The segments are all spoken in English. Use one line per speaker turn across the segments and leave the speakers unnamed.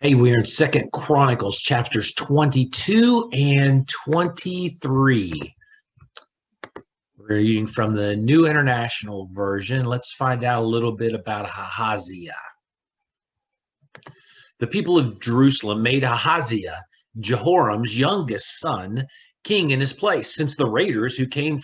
Hey, we're in Second Chronicles chapters 22 and 23. We're reading from the New International Version. Let's find out a little bit about Ahaziah. The people of Jerusalem made Ahaziah, Jehoram's youngest son, king in his place, since the raiders who came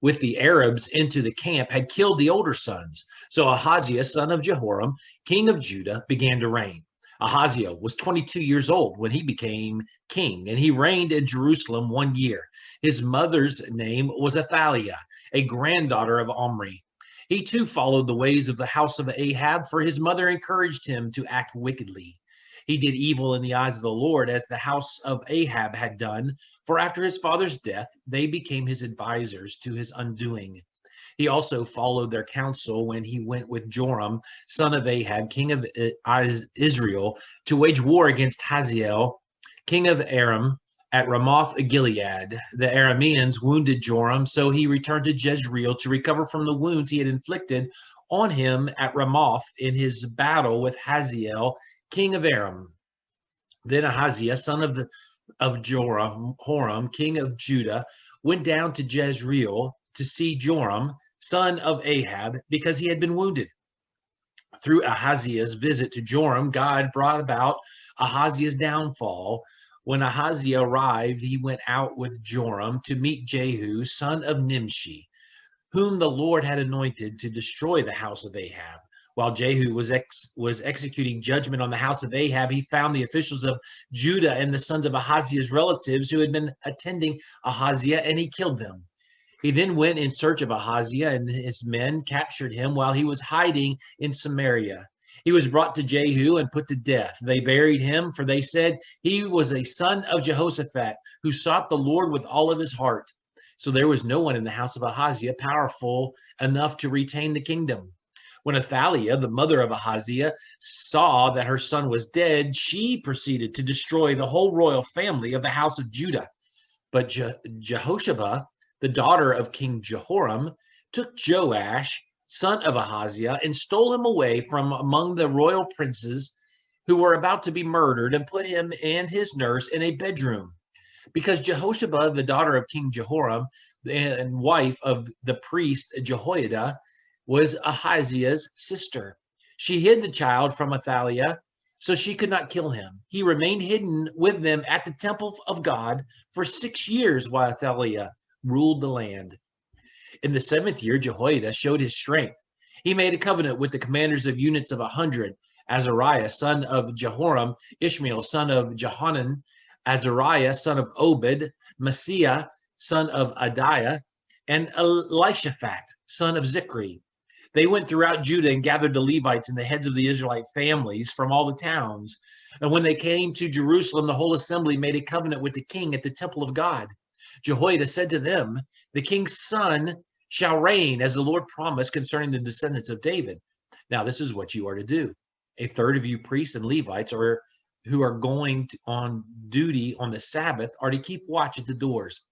with the Arabs into the camp had killed the older sons. So Ahaziah, son of Jehoram, king of Judah, began to reign. Ahaziah was 22 years old when he became king, and he reigned in Jerusalem 1 year. His mother's name was Athaliah, a granddaughter of Omri. He too followed the ways of the house of Ahab, for his mother encouraged him to act wickedly. He did evil in the eyes of the Lord, as the house of Ahab had done, for after his father's death, they became his advisers to his undoing. He also followed their counsel when he went with Joram, son of Ahab, king of Israel, to wage war against Hazael, king of Aram, at Ramoth Gilead. The Arameans wounded Joram, so he returned to Jezreel to recover from the wounds he had inflicted on him at Ramoth in his battle with Hazael, king of Aram. Then Ahaziah, son of Joram, king of Judah, went down to Jezreel to see Joram, son of Ahab, because he had been wounded. Through Ahaziah's visit to Joram, God brought about Ahaziah's downfall. When Ahaziah arrived, he went out with Joram to meet Jehu, son of Nimshi, whom the Lord had anointed to destroy the house of Ahab. While Jehu was executing judgment on the house of Ahab, he found the officials of Judah and the sons of Ahaziah's relatives who had been attending Ahaziah, and he killed them. He then went in search of Ahaziah, and his men captured him while he was hiding in Samaria. He was brought to Jehu and put to death. They buried him, for they said he was a son of Jehoshaphat, who sought the Lord with all of his heart. So there was no one in the house of Ahaziah powerful enough to retain the kingdom. When Athaliah, the mother of Ahaziah, saw that her son was dead, she proceeded to destroy the whole royal family of the house of Judah. But Jehoshaphat, the daughter of King Jehoram, took Joash, son of Ahaziah, and stole him away from among the royal princes who were about to be murdered, and put him and his nurse in a bedroom. Because Jehoshaphat, the daughter of King Jehoram, and wife of the priest Jehoiada, was Ahaziah's sister. She hid the child from Athaliah so she could not kill him. He remained hidden with them at the temple of God for 6 years while Athaliah ruled the land. In the 7th year, Jehoiada showed his strength. He made a covenant with the commanders of units of 100, Azariah, son of Jehoram, Ishmael, son of Johanan, Azariah, son of Obed, Messiah, son of Adiah, and Elishaphat, son of Zikri. They went throughout Judah and gathered the Levites and the heads of the Israelite families from all the towns. And when they came to Jerusalem, the whole assembly made a covenant with the king at the temple of God. Jehoiada said to them, "The king's son shall reign, as the Lord promised concerning the descendants of David. Now this is what you are to do. A third of you priests and Levites who are going on duty on the Sabbath are to keep watch at the doors.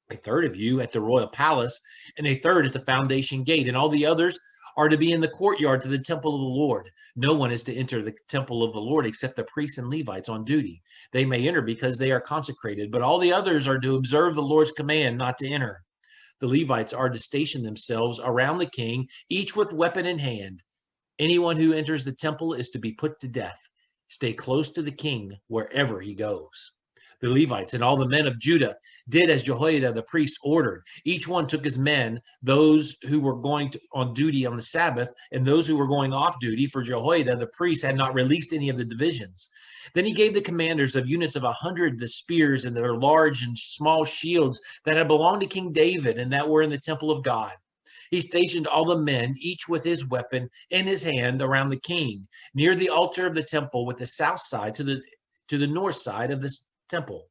A third of you at the royal palace, and a third at the foundation gate, and all the others are to be in the courtyard to the temple of the Lord. No one is to enter the temple of the Lord except the priests and Levites on duty. They may enter because they are consecrated, but all the others are to observe the Lord's command not to enter. The Levites are to station themselves around the king, each with weapon in hand. Anyone who enters the temple is to be put to death. Stay close to the king wherever he goes." The Levites and all the men of Judah did as Jehoiada the priest ordered. Each one took his men, those who were going on duty on the Sabbath, and those who were going off duty, for Jehoiada the priest had not released any of the divisions. Then he gave the commanders of units of 100 the spears and their large and small shields that had belonged to King David and that were in the temple of God. He stationed all the men, each with his weapon in his hand, around the king, near the altar of the temple, with the south side to the north side of the temple.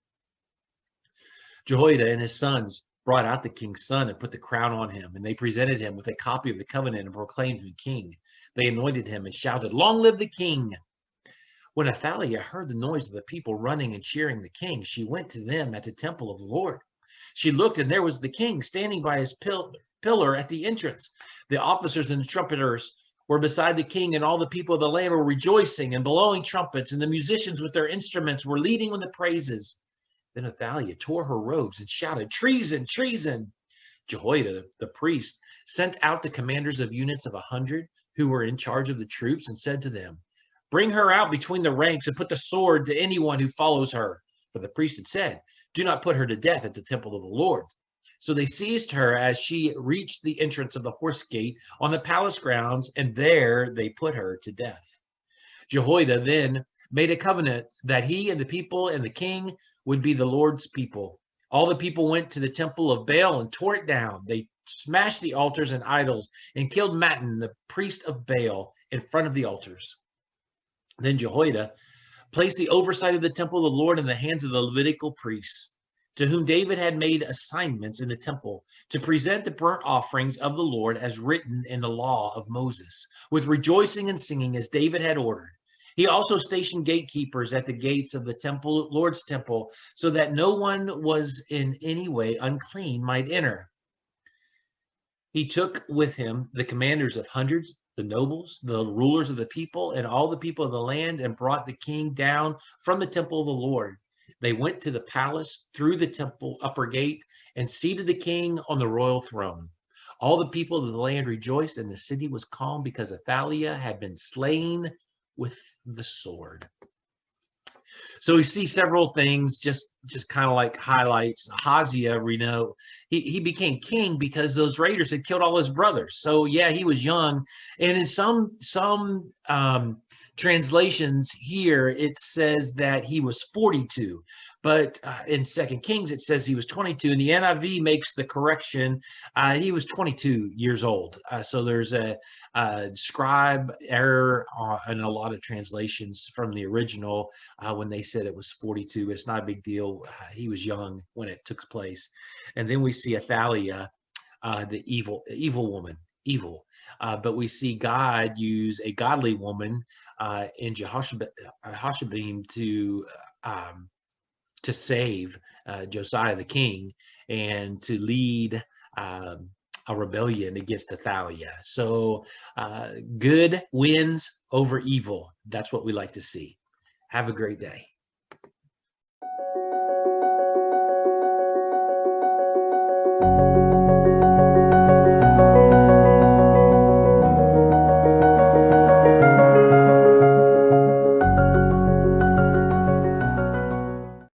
Jehoiada and his sons brought out the king's son and put the crown on him, and they presented him with a copy of the covenant and proclaimed him king. They anointed him and shouted, "Long live the king!" When Athaliah heard the noise of the people running and cheering the king, she went to them at the temple of the Lord. She looked, and there was the king standing by his pillar at the entrance. The officers and the trumpeters were beside the king, and all the people of the land were rejoicing and blowing trumpets, and the musicians with their instruments were leading on the praises. Then Athaliah tore her robes and shouted, "Treason, treason!" Jehoiada, the priest, sent out the commanders of units of 100 who were in charge of the troops and said to them, "Bring her out between the ranks and put the sword to anyone who follows her." For the priest had said, "Do not put her to death at the temple of the Lord." So they seized her as she reached the entrance of the horse gate on the palace grounds, and there they put her to death. Jehoiada then made a covenant that he and the people and the king would be the Lord's people. All the people went to the temple of Baal and tore it down. They smashed the altars and idols and killed Mattan, the priest of Baal, in front of the altars. Then Jehoiada placed the oversight of the temple of the Lord in the hands of the Levitical priests, to whom David had made assignments in the temple to present the burnt offerings of the Lord as written in the law of Moses, with rejoicing and singing as David had ordered. He also stationed gatekeepers at the gates of the temple, Lord's temple, so that no one was in any way unclean might enter. He took with him the commanders of hundreds, the nobles, the rulers of the people, and all the people of the land, and brought the king down from the temple of the Lord. They went to the palace through the temple upper gate and seated the king on the royal throne. All the people of the land rejoiced, and the city was calm because Athaliah had been slain with the sword. So we see several things, just kind of like highlights. Ahaziah, we know, he became king because those raiders had killed all his brothers. So yeah, he was young, and in some translations here it says that he was 42, but in Second Kings it says he was 22, and the NIV makes the correction. He was 22 years old. So there's a scribe error in a lot of translations from the original when they said it was 42. It's not a big deal. He was young when it took place. And then we see Athaliah, the evil woman, evil. But we see God use a godly woman in Jehoshabeam to save Josiah the king and to lead a rebellion against Athaliah. So good wins over evil. That's what we like to see. Have a great day.